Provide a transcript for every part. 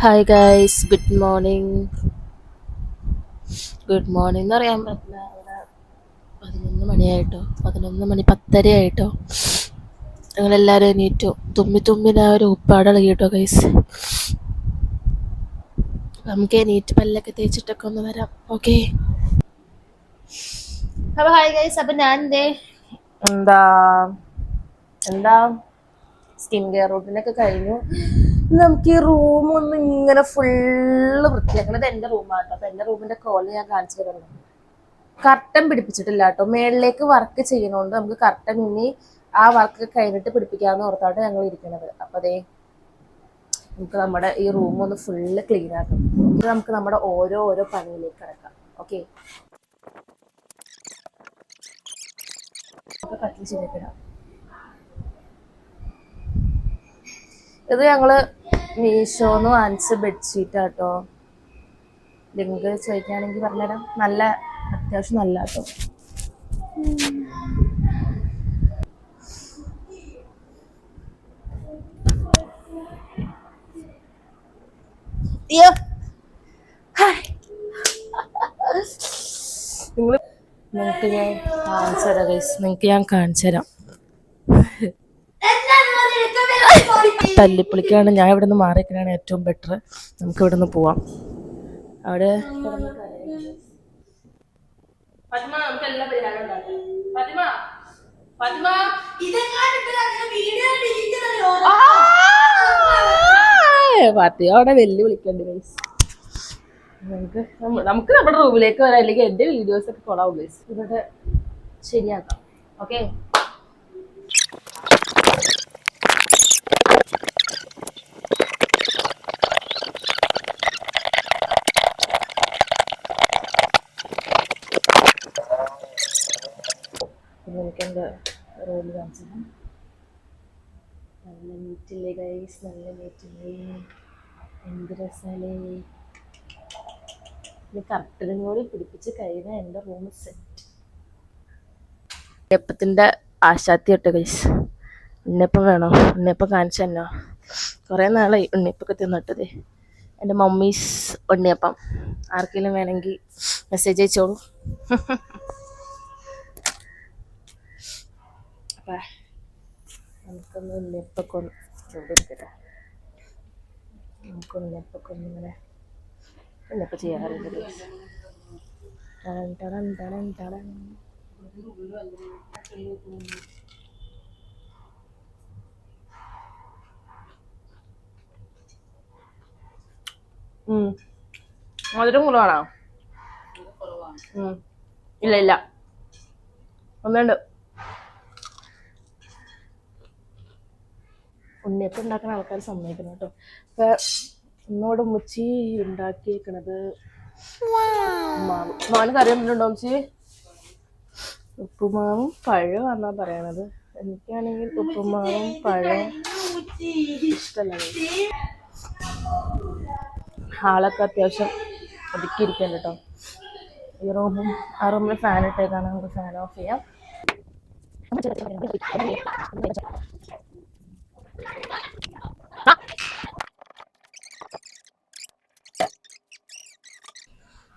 Hi guys, good morning. എന്ന് പറയാൻ പറ്റില്ല. അവിടെ 11 മണിയായിട്ടോ, 11 മണി 10:30 ആയിട്ടോ. ഞങ്ങളെല്ലാവരും എണീറ്റു. തുമ്മിന ഒരു ഉപ്പാടിളകിട്ടോ ഗൈസ്. നമുക്ക് എണീറ്റ് പല്ലൊക്കെ തേച്ചിട്ടൊക്കെ ഒന്ന് വരാം. ഓക്കെ. അപ്പൊ ഹായ് ഗൈസ്. അപ്പൊ ഞാൻ എന്താ എന്താ സ്കിൻ കെയർ റൂട്ടിനൊക്കെ കഴിഞ്ഞു. നമുക്ക് ഈ റൂം ഒന്ന് ഇങ്ങനെ ഫുള്ള് വൃത്തിയാക്കണത് എന്റെ റൂമാട്ടോ. അപ്പൊ എന്റെ റൂമിന്റെ കോള് ഞാൻ കാണിച്ചു തരുന്നു. കർട്ടൻ പിടിപ്പിച്ചിട്ടില്ല കേട്ടോ. മേളിലേക്ക് വർക്ക് ചെയ്യുന്നോണ്ട് നമുക്ക് കർട്ടൻ ഇനി ആ വർക്ക് കഴിഞ്ഞിട്ട് പിടിപ്പിക്കാമെന്ന് ഓർത്താണ് ഞങ്ങൾ ഇരിക്കുന്നത്. അപ്പൊ അതേ നമുക്ക് നമ്മുടെ ഈ റൂം ഒന്ന് ഫുള്ള് ക്ലീൻ ആക്കണം. ഇത് നമുക്ക് നമ്മുടെ ഓരോ പണിയിലേക്ക് കിടക്കാം. ഓക്കെ. കട്ടിൽ ശരിയാക്കിടാം. ഇത് ഞങ്ങള് മീഷോന്ന് വാങ്ങിച്ച ബെഡ്ഷീറ്റ് ആട്ടോ. ലിങ്ക് ചോദിക്കുകയാണെങ്കിൽ പറഞ്ഞുതരാം. നല്ല അത്യാവശ്യം നല്ല കേട്ടോ. നിങ്ങൾക്ക് ഞാൻ കാണിച്ചു തരാം ഗൈസ്. ഞാൻ കാണിച്ചു തരാം. തല്ലിപ്പൊളിക്കാണ്. ഞാൻ ഇവിടെ നിന്ന് മാറിയിരിക്കണതാണ് ഏറ്റവും ബെറ്റർ. നമുക്ക് ഇവിടെ നിന്ന് പോവാം. അവിടെ അവിടെ വെല്ലുവിളിക്കണ്ട് ഗൈസ്. നമുക്ക് നമ്മുടെ റൂമിലേക്ക് വരാം. അല്ലെങ്കിൽ എന്റെ വീഡിയോസ് ഒക്കെ കൊള്ളാവും ഗൈസ്. ഇവിടെ ശരിയാക്കാം. ഓക്കെ. എനിക്ക് എൻ്റെ റൂം കാണിച്ചത് നല്ല നീറ്റില്ലേ ഗൈസ്. നല്ല നീറ്റില്ലേ. എന്ത് രസമല്ലേ. ഇത് കർട്ടനും കൂടി പിടിപ്പിച്ച് കഴിഞ്ഞാൽ എൻ്റെ റൂം സെറ്റ്. ഉണ്ണിയപ്പത്തിൻ്റെ ആശാത്തി ഇട്ടോ ഗൈസ്. ഉണ്ണിയപ്പം വേണോ? ഉണ്ണിയപ്പം കാണിച്ചു തന്നോ? കുറേ നാളായി ഉണ്ണിയപ്പൊക്കെ തിന്നിട്ടത്. എൻ്റെ മമ്മീസ് ഉണ്ണിയപ്പം. ആർക്കെങ്കിലും വേണമെങ്കിൽ മെസ്സേജ് അയച്ചോളൂ. അപ്പം നമുക്കൊന്ന് ഉണ്ണിയപ്പൊക്കെ ഒന്ന് എടുക്കട്ടെ. നമുക്ക് ഉണ്ണിയപ്പൊക്കെ ഒന്നിങ്ങനെ ഉണ്ണിയപ്പം ചെയ്യാറുണ്ട്. മധുരം കുറവാണോ? ഇല്ല ഒന്നുണ്ട്. ഉണ്ണിയപ്പം ഉണ്ടാക്കുന്ന ആൾക്കാർ സമ്മതിക്കണം കേട്ടോ. അപ്പൊ ഒന്നോട് മുച്ചി ഉണ്ടാക്കിയേക്കണത് ഉപ്പുമാവ്. മോന് കറി എന്തുണ്ടോ മുച്ചി? ഉപ്പുമാവും പഴമാണെന്നാ പറയണത്. എനിക്കാണെങ്കിൽ ഉപ്പുമാവും പഴവും ഇഷ്ടമല്ല. ആളൊക്കെ അത്യാവശ്യം ഒതുക്കിയിരിക്കണ്ട കേട്ടോ. ഈ റൂമും ആ റൂമിൽ ഫാൻ ഇട്ടേക്കാണ്. നമുക്ക് ഫാൻ ഓഫ് ചെയ്യാം.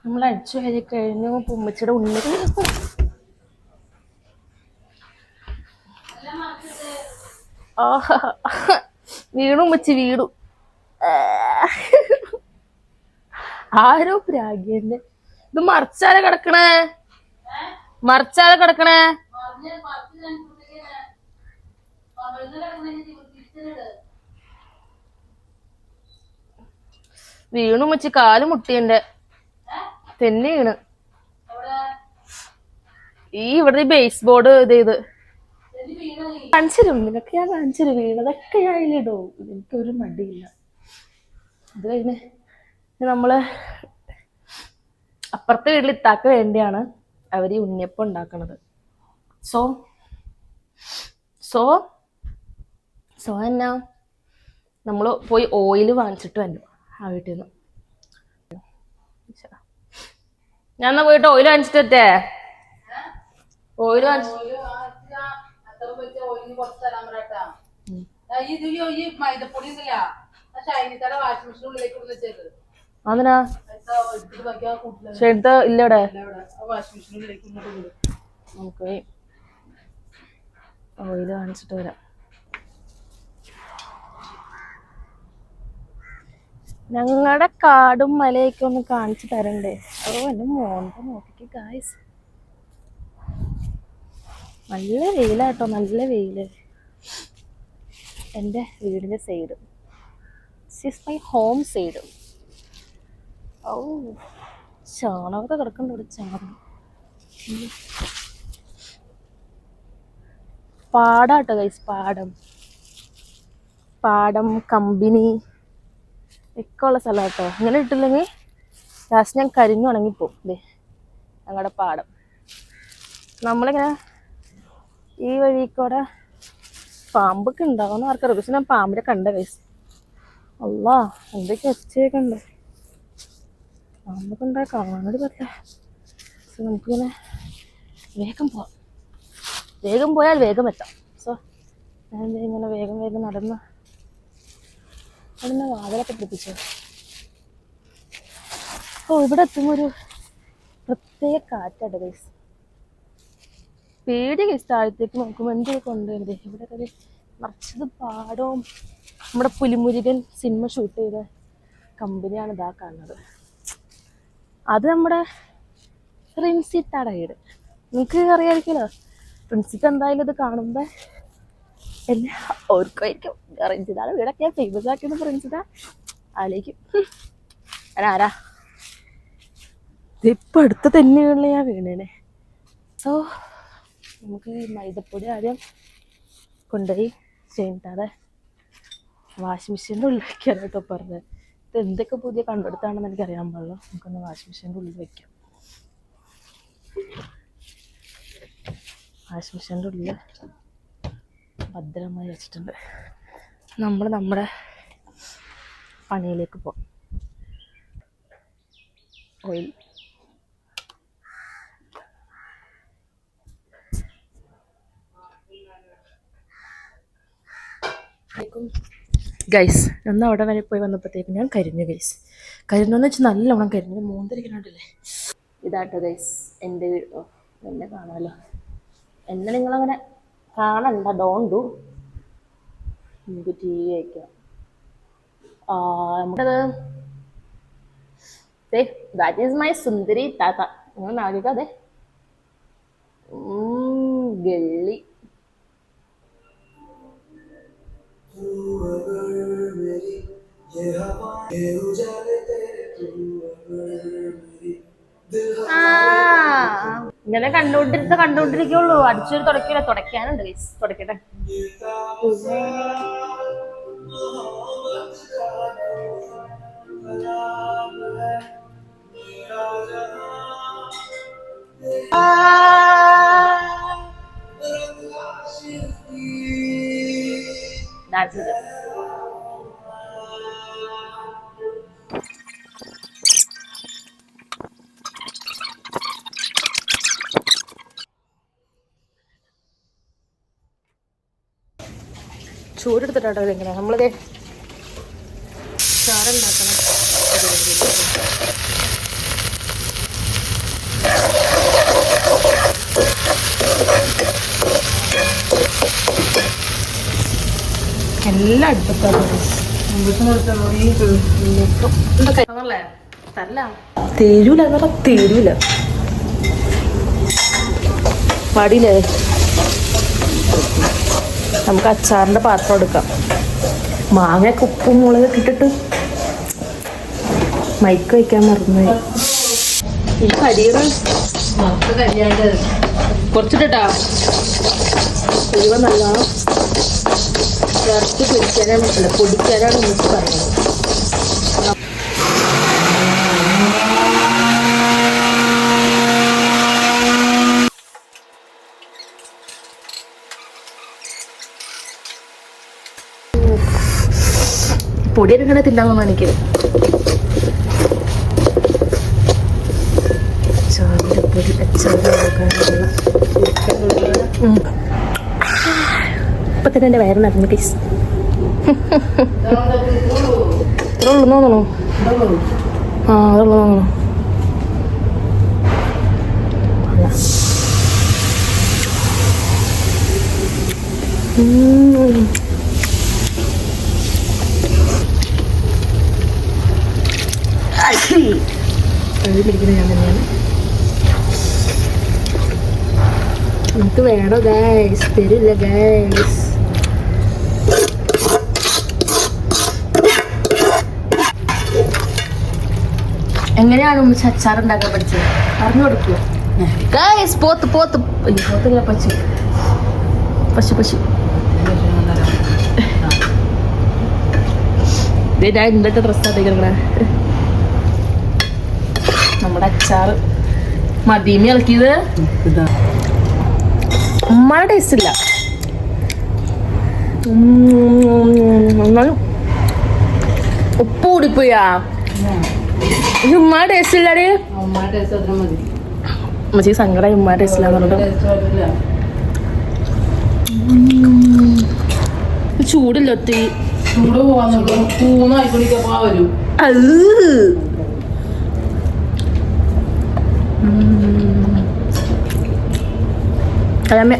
നമ്മൾ അടിച്ചു കയറി കഴിഞ്ഞു. ഉമ്മച്ചിയുടെ ഉണ്ണി വീണു. ഉമ്മച്ചി വീണു. ആരോ പ്രാഗ്യന്റെ. ഇത് മറിച്ചാലെ കിടക്കണേ. വീണു ഉമ്മച്ചി. കാല് മുട്ടിയന്റെ തെന്നി വീണ്. ഇവിടെ ബേസ് ബോർഡ് ഇത് കാണിച്ചിരും. നിനക്ക് ഞാൻ കാണിച്ചിരും. വീണതൊക്കെ ഞാൻ അതിലിടും. എനിക്കൊരു മടിയില്ല. ഇത് കഴിഞ്ഞ് നമ്മള് അപ്പുറത്തെ വീട്ടിൽ ഇത്താക്ക് വേണ്ടിയാണ് അവര് ഉണ്ണിയപ്പം ഉണ്ടാക്കണത്. സോ എന്നാ നമ്മള് പോയി ഓയില് വാങ്ങിച്ചിട്ട് വന്നു ആ വീട്ടിൽ നിന്ന്. ഞാൻ എന്നാ പോയിട്ട് ഓയിൽ വാങ്ങിച്ചിട്ടേ ഓയിൽ വാങ്ങിച്ചു അതിനാ പക്ഷെ എടുത്ത ഇല്ലടെ നമുക്ക് ഓയിൽ വാങ്ങിച്ചിട്ട് വരാം. ഞങ്ങളുടെ കാടും മലയൊക്കെ ഒന്ന് കാണിച്ചു തരണ്ടേ? എന്റെ മോന്റെ നോക്കിക്ക് ഗായ്സ്, നല്ല വെയിലാട്ടോ, നല്ല വെയില്. എൻ്റെ വീടിന്റെ side, this is my home side. ഓ ചാണകമൊക്കെ കിടക്കണ്ട ഇവിടെ, ചാണകം. പാടാട്ടോ ഗൈസ്, പാടം, പാടം, കമ്പനി ഒക്കെ ഉള്ള സ്ഥലം കേട്ടോ. ഇങ്ങനെ ഇട്ടില്ലെങ്കിൽ ലാസ്റ്റ് ഞാൻ കരിഞ്ഞു ഉണങ്ങിപ്പോവും. ദേ ഞങ്ങളുടെ പാടം. നമ്മളിങ്ങനെ ഈ വഴിക്കൂടെ പാമ്പൊക്കെ ഉണ്ടാവുമെന്ന് ആർക്കറിയാം, പക്ഷെ ഞാൻ പാമ്പിനെ കണ്ട ഗൈസ്. അല്ലാ എന്തൊക്കെ ഒച്ചയൊക്കെ ഉണ്ട്. പാമ്പൊക്കെ ഉണ്ടായി കാണാനൊരു പറ്റില്ല. പക്ഷെ നമുക്കിങ്ങനെ വേഗം പോവാം, വേഗം പോയാൽ വേഗം എത്താം. സോ ഞാൻ ഇങ്ങനെ വേഗം വേഗം നടന്ന് അതിനെ വാതിലൊക്കെ പിടിപ്പിച്ചു. ഓ ഇവിടെ എത്തുമ്പോൾ ഒരു പ്രത്യേക കാറ്റാണ് ഗൈസ്. പേടി ഗൈസ്. താഴത്തേക്ക് നോക്കുമ്പോൾ എന്തൊക്കെ കൊണ്ടുവരുന്നത്. ഇവിടെ ഒക്കെ നിറച്ചത് പാടവും നമ്മുടെ പുലിമുരുകൻ സിനിമ ഷൂട്ട് ചെയ്ത കമ്പനിയാണ് ഇതാ കാണുന്നത്. അത് നമ്മുടെ റിൻസിത്താടെ വീട്. നിങ്ങൾക്ക് അറിയാമായിരിക്കുമല്ലോ. റിൻസിത്ത് എന്തായാലും ഇത് കാണുമ്പോൾ എല്ലാ ഓർക്കുമായിരിക്കും റിൻസിത്താടെ വീടൊക്കെ ഫേമസ് ആക്കിയത് റിൻസിത്ത ആലോചിക്കും ആരാ ഇതിപ്പോൾ അടുത്ത തന്നെയുള്ള ഞാൻ വീണേനെ. സോ നമുക്ക് ഈ മൈദപ്പൊടി ആദ്യം കൊണ്ടുപോയി ചെയ്താതെ വാഷിംഗ് മെഷീൻ്റെ ഉള്ളിൽ വയ്ക്കാൻ കേട്ടോ പറഞ്ഞത്. ഇത് എന്തൊക്കെ പുതിയ കണ്ടെടുത്താണെന്ന് എനിക്കറിയാൻ പാടില്ല. നമുക്കൊന്ന് വാഷിംഗ് മെഷീൻ്റെ ഉള്ളിൽ വയ്ക്കാം. വാഷിംഗ് മെഷീൻ്റെ ഉള്ളിൽ ഭദ്രമായി വെച്ചിട്ടുണ്ട്. നമ്മൾ നമ്മുടെ പണിയിലേക്ക് പോകാം. ഓയിൽ ഗൈസ്, ഒന്ന് അവിടെ വരെ പോയി വന്നപ്പോഴത്തേക്കും ഞാൻ കരിഞ്ഞു ഗൈസ്. കരിഞ്ഞെന്ന് വെച്ചാൽ നല്ലോണം കരിഞ്ഞു, മൂന്നിരിക്കണുണ്ടല്ലേ. ഇതാട്ടോ ഗൈസ് എൻ്റെ വീട്. എന്നെ കാണാമല്ലോ, എന്നെ നിങ്ങളങ്ങനെ കാണണ്ട, ഡോണ്ട് ഡു. നമുക്ക് ടി വി വയ്ക്കാം. നമുക്കത് ദാറ്റ് ഈസ് മൈ സുന്ദരി താത്ത. നിങ്ങൾ ആലോചിക്കാം. അതെ ഗള്ളി. ഇങ്ങനെ കണ്ടോണ്ടിരിക്കുള്ളൂ. അടിച്ചൊരു തുടക്കില്ല, തുടയ്ക്കാനുണ്ട് ഗൈസ്. തുടക്കട്ടെ. That's it. ചൂടെടുത്തിട്ടാട്ടോ ഇതെങ്ങനെ നമ്മളിത് ചാറുണ്ടാക്കണം. എല്ലാം അടുപ്പത്താണ്. തരൂല എന്നല്ല, തരൂല പാടിയില്ലേ. നമുക്ക് അച്ചാറിന്റെ പാത്രം എടുക്കാം. മാങ്ങയൊക്കെ ഉപ്പും മുളകൊക്കെ ഇട്ടിട്ട് മൈക്ക് വയ്ക്കാൻ മറന്നുപോയി. ഈ കരിയുടെ കുറച്ചിട്ടാ ഇവ നല്ലോണം ചേർത്ത് പൊടിക്കാനാണ് പറ്റില്ല, പൊടിക്കാനാണ് നമുക്ക് പറയുന്നത്. പൊടിയൊക്കെ ഇങ്ങനെ തിന്നാൻ തോന്നുന്നു എനിക്ക്. ഇപ്പൊ തന്നെ എൻ്റെ വയറ് നടന്നു പീസ് ഇത്ര ഉള്ളു തോന്നണോ? ആ അതുള്ളു തോന്നണോ? പിടിക്കുന്ന ഞാൻ തന്നെയാണ്. നമുക്ക് വേണോ ഗൈസ്? തരില്ല ഗൈസ്. എങ്ങനെയാണ് ഉമ്മച്ചി അച്ചാർ ഉണ്ടാക്കാൻ പഠിച്ചത്? പറഞ്ഞു കൊടുക്കുക ഗൈസ്. പോത്ത് പോത്ത് പോത്തില്ല പശു പശു പശു. ഞാൻ ഇന്നത്തെ ഡ്രസ്സാണ് ഇരിക്കണേ. നമ്മുടെ അച്ചാർ മതിമി ഇളക്കിയത് ഉമ്മയുടെ ടേസ്റ്റ് ഇല്ല. എന്നാലും ഉപ്പ് കൂടിപ്പോയാ. ഉമ്മയുടെ ടേസ്റ്റ് ഇല്ലാടേ. ഉമ്മച്ചി സങ്കടമായി ഉമ്മയുടെ ടേസ്റ്റ് ഇല്ലാന്ന് പറഞ്ഞിട്ട്. ചൂടില്ല ഒത്തിരി.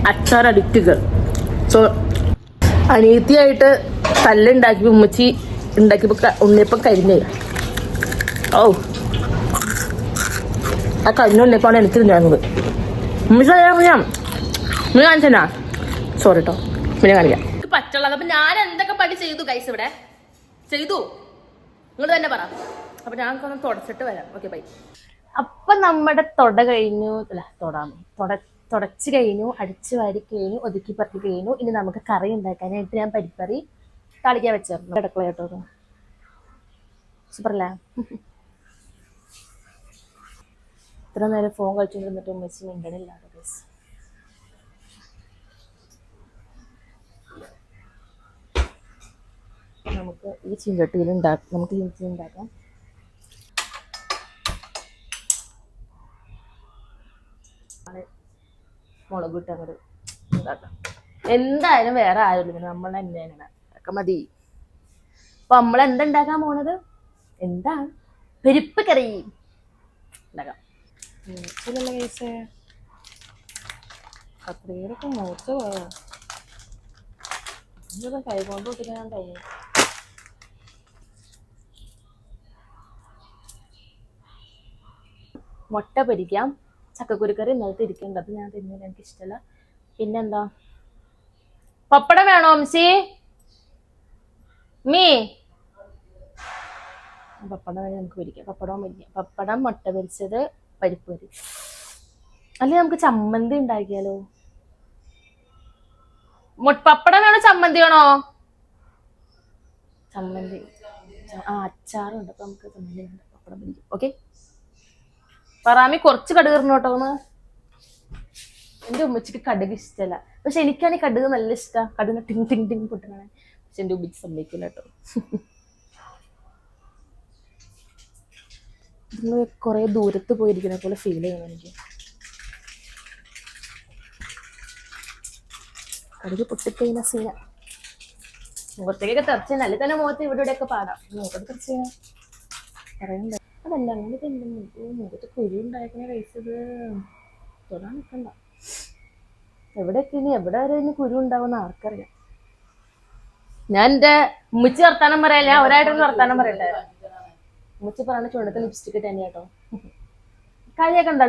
അച്ചാർ അഡിക്റ്റുകൾ. സോ അനിയത്തിയായിട്ട് കല്ലുണ്ടാക്കി ഉമ്മച്ചി ഉണ്ടാക്കിയപ്പോ ഉണ്ണിയപ്പം കരിഞ്ഞ്. ഓ ആ കരിഞ്ഞ ഉണ്ണിയപ്പാണ് എനിക്ക് തിന്നാകുന്നത്. ഉമ്മച്ചി അറിയാം നീ കാണിച്ചാ. സോറി കേട്ടോ, പിന്നെ കാണിക്കാം. പറ്റുള്ളത്. അപ്പൊ ഞാൻ എന്തൊക്കെ പണി ചെയ്തു ഗൈസ്? ഇവിടെ ചെയ്തു, നിങ്ങൾ തന്നെ പറ. അപ്പൊ ഞാൻ ഒന്ന് തുടച്ചിട്ട് വരാം. Okay bye. അപ്പൊ നമ്മുടെ തൊട കഴിഞ്ഞു. അല്ല തുടച്ച് കഴിഞ്ഞു, അടിച്ചു വാരി കഴിഞ്ഞു, ഒതുക്കി പറത്തി കഴിഞ്ഞു. ഇനി നമുക്ക് കറി ഉണ്ടാക്കാനായിട്ട് ഞാൻ പരിപ്പറി താളിക്കാൻ വെച്ചിരുന്നു. അടുക്കള കേട്ടോ. സൂപ്പറല്ലേ? ഇത്ര നേരം ഫോൺ കളിച്ചുകൊണ്ടിരുന്നിട്ട് ഉമ്മച്ചി മിണ്ടണില്ല ഗൈസ്. നമുക്ക് ഈ ചീഞ്ചട്ടിയിൽ ഉണ്ടാക്കാം. മുളക് ഇട്ട് അങ്ങോട്ട് ഉണ്ടാക്കാം. എന്തായാലും വേറെ ആരും ഇല്ല, നമ്മൾ തന്നെയാണ്. ഒക്കെ മതി. അപ്പൊ നമ്മൾ എന്തുണ്ടാക്കാൻ പോണത്? എന്താണ്? പരിപ്പ് കറി ഉണ്ടാക്കാം. കേസേ കത്രികയൊക്കെ മൂർച്ച പോയോ? കൈകൊണ്ട് ഒട്ടിക്കാൻ കഴിയും. മുട്ട പൊരിക്കാം. ചക്കക്കുരുക്കറി ഇന്നലത്തെ ഇരിക്കുന്നുണ്ട്, അത് ഞാൻ തിന്നില്ല, എനിക്ക് ഇഷ്ടമല്ല. പിന്നെന്താ, പപ്പടം വേണോ അംസി? മീ പപ്പടം വേണേ നമുക്ക് പൊരിക്കാം. പപ്പടം, മുട്ട പൊരിച്ചത്, പരിപ്പ് കറി. അല്ലെ നമുക്ക് ചമ്മന്തി ഉണ്ടാക്കിയാലോ? പപ്പടം വേണോ ചമ്മന്തി വേണോ? ചമ്മന്തി. അച്ചാറുണ്ട്, അപ്പൊ നമുക്ക് ചമ്മന്തി ഉണ്ട്. പപ്പടം പൊരിക്കും. ഓക്കെ. പറയാമി കുറച്ച് കടുക് ഇടണം കേട്ടോന്ന്. എന്റെ ഉമ്മച്ചിക്ക് കടുക് ഇഷ്ടമല്ല, പക്ഷെ എനിക്കാണെങ്കിൽ കടുക് നല്ല ഇഷ്ടമാണ്. കടുക് ടിങ് ടിങ് ടിങ് പൊട്ടണേ. പക്ഷെ എന്റെ ഉമ്മച്ചി സമ്മതിക്കില്ല കേട്ടോ. നിങ്ങൾ കുറെ ദൂരത്ത് പോയിരിക്കുന്ന പോലെ ഫീൽ ചെയ്യണം എനിക്ക്. കടുക് പൊട്ടിക്കഴിഞ്ഞ സീന മുഖത്തേക്കൊക്കെ തെറച്ച് നല്ല തന്നെ മുഖത്ത് ഇവിടെ ഇവിടെയൊക്കെ പാടാം. മുഖത്ത് തെറച്ച് ചെയ്യാൻ പറയണ്ടേ? അതല്ല, അങ്ങനെ മുഖത്ത് കുരു ഉണ്ടായിരിക്കണ കഴിച്ചത് തൊടാൻ നിൽക്കണ്ട. എവിടെയൊക്കെ ഇനി എവിടെ വരെ ഇനി കുരു ഉണ്ടാവുന്ന ആർക്കറിയാം. ഞാൻ എന്റെ ഉമ്മച്ചി വർത്താനം പറയാല്ല, ഞാൻ ഒരായിട്ടൊന്ന് വർത്താനം പറയട്ടെ. ഉമ്മച്ചി പറയണ ചുണ്ടത്ത് ലിപ്സ്റ്റിക് ഇട്ട് തന്നെയാട്ടോ. കാര്യൊക്കെ ഉണ്ടോ?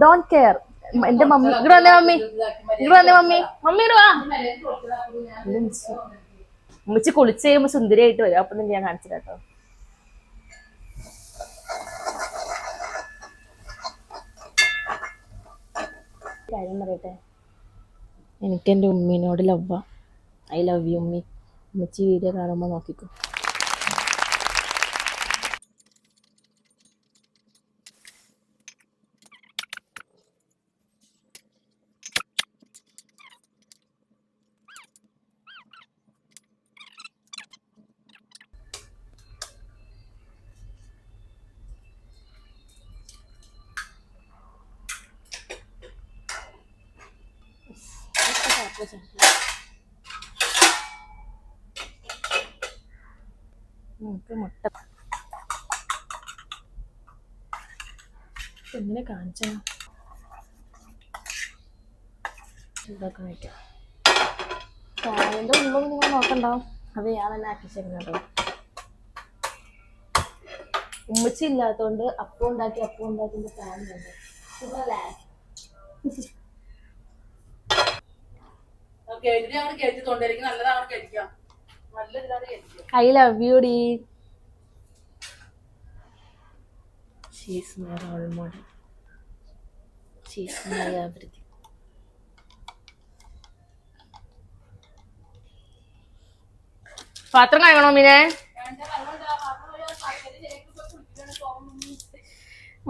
Don't care. എന്റെ മമ്മി ഇവിടെ വന്നേ. മമ്മി ഇടുവാ. ഉമ്മച്ചി കുളിച്ച് കഴിയുമ്പോ സുന്ദരിയായിട്ട് വരും. അപ്പൊ ഞാൻ കാണിച്ചു കേട്ടോ. കാര്യം പറയട്ടെ, എനിക്ക് എൻ്റെ ഉമ്മീനോട് ലവ്വാ. ഐ ലവ് യു ഉമ്മി. ഉമ്മച്ചി വീഡിയോ കാണുമ്പോൾ നോക്കിക്കോ. മുട്ട എങ്ങനെ കാണിച്ചാ ഇതൊക്കെ വയ്ക്കാം. ഫാനിൻ്റെ ഉള്ളൊന്നും നിങ്ങൾ നോക്കണ്ടോ, അത് ഞാൻ തന്നെ ആക്കിച്ചിരുന്നത്. ഉമ്മച്ചി ഇല്ലാത്തതുകൊണ്ട് അപ്പം ഉണ്ടാക്കിൻ്റെ ഫാൻ ഉണ്ട്. I love you, Dee. She's my role model. She's my everything. പാത്രം കഴിയണോ മീനെ?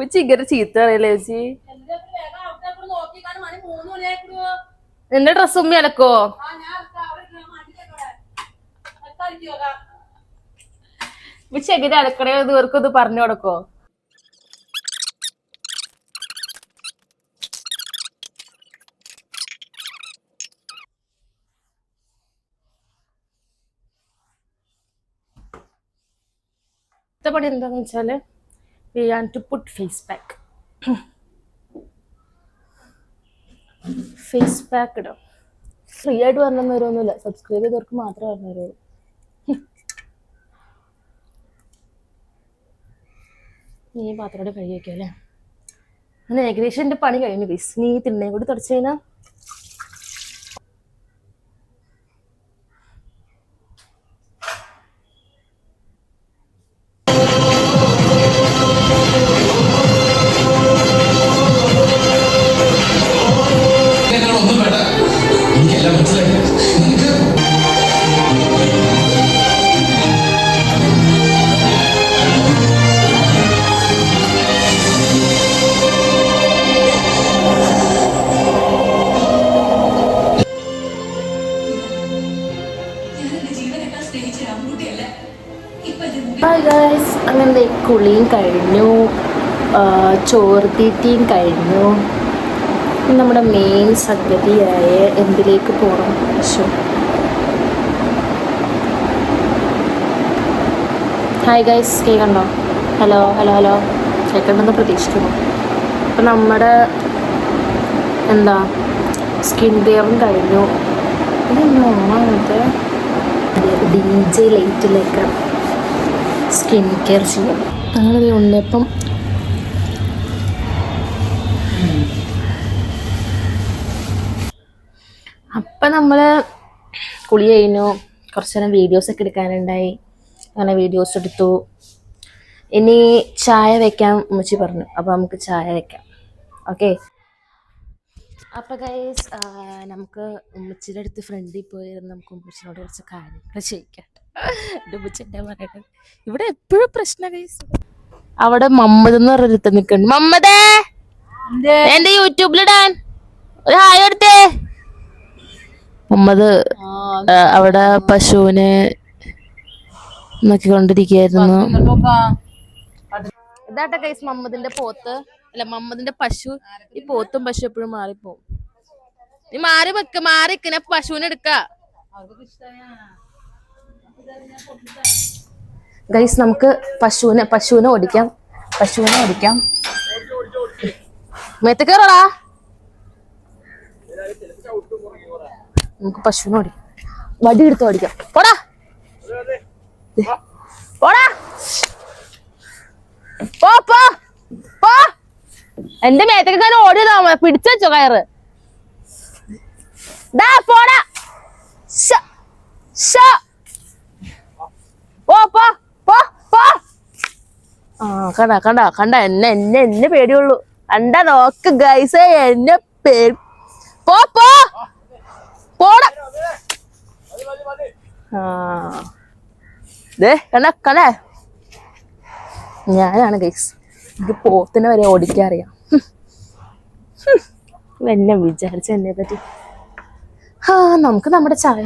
ഉച്ചി ഇങ്ങനെ ചീത്ത പറയല്ലേ ചേച്ചി? എന്റെ ഡ്രസ് ഉമ്മി അലക്കോ? ഉച്ച എങ്ങനെ അലക്കണേ ഇവർക്കും ഇത് പറഞ്ഞു കൊടുക്കോ? പണി എന്താന്ന് വെച്ചാല് we want to put face pack. Face pack ഇടാം. ഫ്രീ ആയിട്ട് പറഞ്ഞു തരുമൊന്നുമില്ല, സബ്സ്ക്രൈബ് ചെയ്തവർക്ക് മാത്രമേ പറഞ്ഞു തരുള്ളൂ. നീ പാത്രോടെ കഴുകി വയ്ക്കുക അല്ലേ? അങ്ങനെ ഏകദേശം എൻ്റെ പണി കഴിഞ്ഞു പ്ലീസ്. നീ തിണ്ണയും കൂടി തുടച്ചു കഴിഞ്ഞാൽ അങ്ങനെ കുളിയും കഴിഞ്ഞു, ചോറ് തീറ്റയും കഴിഞ്ഞു. നമ്മുടെ മെയിൻ സംഗതിയായ എന്തിലേക്ക് പോകണം? ഹായ് ഗൈസ്, കേൾക്കണ്ടോ? ഹലോ ഹലോ ഹലോ, കേൾക്കണ്ടെന്ന് പ്രതീക്ഷിക്കുന്നു. അപ്പം നമ്മുടെ സ്കിൻ കെയറും കഴിഞ്ഞു. DJ ലൈറ്റിലേക്ക് സ്കിൻ കെയർ ചെയ്യാം. അങ്ങനെ ഉണ്ണിയപ്പം അപ്പം നമ്മൾ കുളി കഴിഞ്ഞു. കുറച്ച് നേരം വീഡിയോസൊക്കെ എടുക്കാനുണ്ടായി, അങ്ങനെ വീഡിയോസ് എടുത്തു. ഇനി ചായ വെക്കാൻ ഉമ്മച്ചി പറഞ്ഞു, അപ്പോൾ നമുക്ക് ചായ വെക്കാം. ഓക്കെ, അപ്പോൾ ഗൈസ് നമുക്ക് ഉമ്മച്ചിയുടെ അടുത്ത് ഫ്രണ്ടിൽ പോയി നമുക്ക് ഉമ്മച്ചിനോട് കുറച്ച് കാര്യങ്ങൾ ചോദിക്കാം. എൻ്റെ ഉമ്മച്ചി എന്താ പറയട്ടെ, ഇവിടെ എപ്പോഴും പ്രശ്നം ഗൈസ്. അവിടെ മമ്മദ് എന്ന് പറഞ്ഞിട്ട് നിൽക്കുന്നുണ്ട്. മമ്മദേ, എൻ്റെ യൂട്യൂബിലിടാൻ ഒരു ഹായ് എടുത്തേ. മമ്മദ് അവിടെ പശുവിനെ നോക്കിക്കൊണ്ടിരിക്കുകയായിരുന്നു. ഇതാട്ടെ ഗൈസ് മമ്മദിന്റെ പോത്ത്, അല്ല മമ്മദിന്റെ പശു. ഈ പോത്തും പശു എപ്പോഴും മാറിപ്പോവും. നീ മാറിക്കിനെ പശുവിനെ എടുക്ക. ഗൈസ് നമുക്ക് പശുവിനെ ഓടിക്കാം. മേത്ത് കയറടാ. നമുക്ക് പശുവിനെ ഓടിക്കാം. വടി എടുത്ത് ഓടിക്കാം. പോടാ പോ. എന്റെ മേത്തേക്ക് ഞാൻ ഓടിയതാ, പിടിച്ചു വെച്ചോ കയറ്. പോടാ. കണ്ട എന്നെ പേടിയുള്ളൂ. കണ്ട നോക്ക് ഗൈസ്, എന്നെ പോടാ. കണ്ടേ ഞാനാണ് ഗൈസ്, ഇത് പോത്തിനെ വരെ ഓടിക്കാറിയാം. എന്നെ വിചാരിച്ച എന്നെ പറ്റി. നമുക്ക് നമ്മുടെ ചായ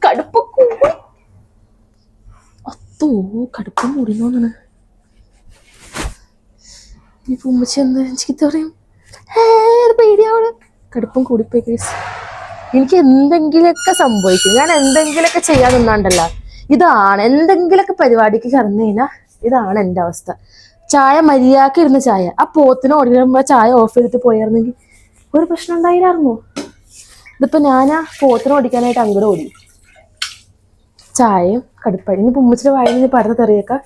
കടുപ്പ് കൂടി. അത്തോ കടുപ്പ് മൂടിനോന്നാണ്. ഇപ്പൊ ഉമ്മച്ചി എന്താ ചീത്ത പറയും, പേടിയാവണ്. കടുപ്പം കൂടിപ്പോയി ഗൈസ്. എനിക്ക് എന്തെങ്കിലുമൊക്കെ സംഭവിക്കും. ഞാൻ എന്തെങ്കിലുമൊക്കെ ചെയ്യാൻ നിന്നാണ്ടല്ല, ഇതാണ് എന്തെങ്കിലുമൊക്കെ പരിപാടിക്ക് കടന്നു കഴിഞ്ഞാൽ ഇതാണ് എൻ്റെ അവസ്ഥ. ചായ മര്യാദക്ക് ഇരുന്ന ചായ, ആ പോത്തിന് ഓടിക്കുമ്പോൾ ചായ ഓഫ് ചെയ്തിട്ട് പോയായിരുന്നെങ്കിൽ ഒരു പ്രശ്നം ഉണ്ടായില്ലായിരുന്നു. ഇതിപ്പോ ഞാൻ ആ പോത്തിനെ ഓടിക്കാനായിട്ട് അങ്ങോട്ട് ഓടി. ചായയും കടുപ്പായി. ഇനി ഉമ്മച്ചിയുടെ വായിൽ നിന്ന് പടർന്ന് തെറിയേക്കാം.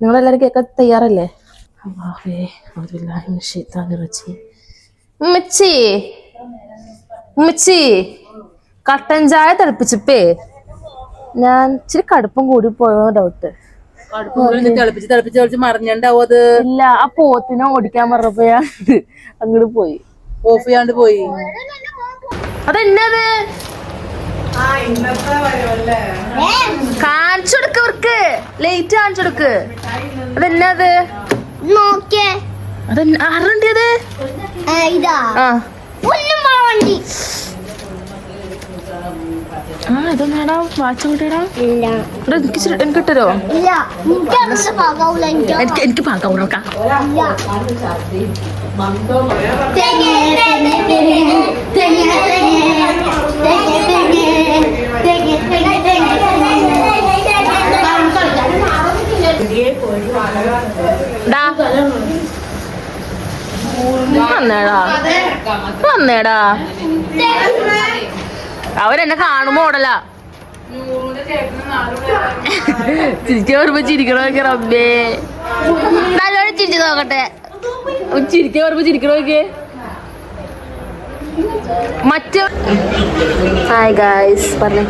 നിങ്ങളെല്ലാവരും കേൾക്കാൻ തയ്യാറല്ലേ? ഉമ്മച്ചി ഉമ്മച്ചി കട്ടൻ ചായ തിളപ്പിച്ചപ്പേ ഞാൻ ഇച്ചിരി കടുപ്പം കൂടി പോയോ ഡൗട്ട്. തിളപ്പിച്ച് മറിഞ്ഞണ്ടാവും. അത് ഇല്ല, ആ പോത്തിനെ ഓടിക്കാൻ പറഞ്ഞപ്പോ ഞാൻ അങ്ങോട്ട് പോയി, ഓഫ് ചെയ്യാണ്ട് പോയി. അതെന്നത് കാണിച്ചു കൊടുക്കവർക്ക്, ലേറ്റ് കാണിച്ചു കൊടുക്ക്. അതെന്നത് ആരുണ്ടിയത്? ആ ഇതൊന്നാടാ വാച്ച് കൂട്ടിടാ. എനിക്ക് ഇട്ടരോ? എനിക്ക് പാകാവൂല. വന്നേടാ അവരെന്നെ കാണുമ്പോ ഓടല. ചിരിച്ചു വരുമ്പോ ചിരിക്കണോക്കെ റബ്ബേ. നല്ലോണം ചിരിച്ചു നോക്കട്ടെ. ചിരിക്കാൻ വരുമ്പോ ചിരിക്കണോക്കെ. മറ്റു ഹായ് ഗായ്സ് പറഞ്ഞേ.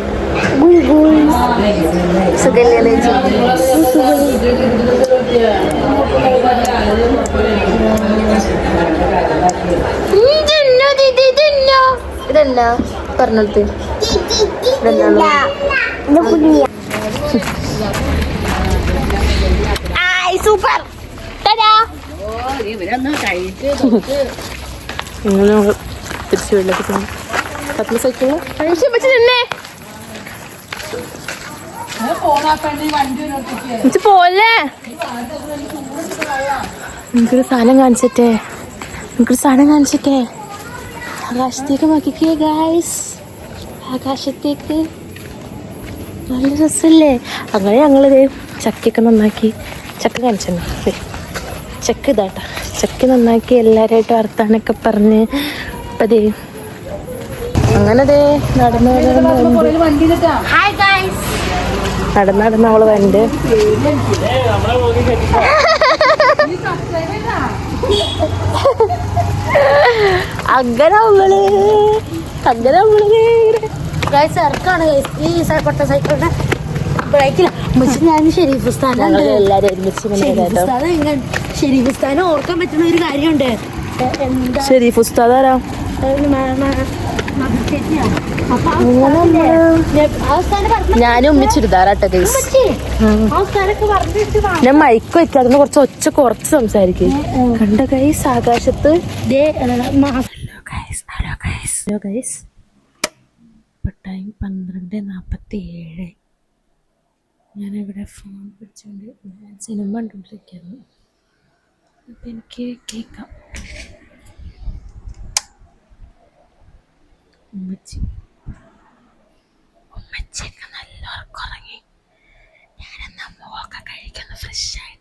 സുഖല്ലേ? ഇതല്ല പറഞ്ഞത്. സൂപ്പർ തിരിച്ചു വീട്ടിലേക്ക് പോലെ. എനിക്കൊരു സാധനം കാണിച്ചിട്ടേ, ആകാശത്തേക്ക് നോക്കിക്കേ ഗായ്സ്. ആകാശത്തേക്ക് നല്ല രസമല്ലേ? അങ്ങനെ ഞങ്ങളിത് ചക്കയൊക്കെ നന്നാക്കി, ചക്ക കാണിച്ചെന്നെ, ചക്ക ഇതാട്ടാ, ചക്ക നന്നാക്കി എല്ലാവരുമായിട്ട് വർത്താനൊക്കെ പറഞ്ഞ് അപ്പതേ അങ്ങനതേ നടന്ന് അവള് വണ്ട്. അങ്ങനെ നമ്മള് ഇറക്കാണ് ഈ കൊട്ട സൈക്കിളിന്റെ ബ്രേക്കില്ല. ഞാൻ ഷെരീഫ് സ്ഥാനം ഷെരീഫ് സ്ഥാനം ഓർക്കാൻ പറ്റുന്ന ഒരു കാര്യമുണ്ട്. ഷെരീഫ് ഉസ്താദ് ആരാ? ഞാനും ഉമ്മ ചുരിദാറാട്ടെ ഗൈസ്. ഞാൻ മൈക്ക് വെക്കാതെ കുറച്ച് ഒച്ച കുറച്ച് സംസാരിക്കും. കണ്ട ഗൈസ് ആകാശത്ത്. Hello guys, time 12:47. ഞാനിവിടെ ഫോൺ പിടിച്ചുകൊണ്ട് സിനിമ കണ്ടുകൊണ്ടിരിക്കുന്നു. അപ്പം എനിക്ക് കേൾക്കാം. ഉമ്മച്ചിയൊക്കെ നല്ല ഉറങ്ങി. ഞാനെന്നാ മോക്കെ കഴിക്കുന്നു ഫ്രഷായിട്ട്.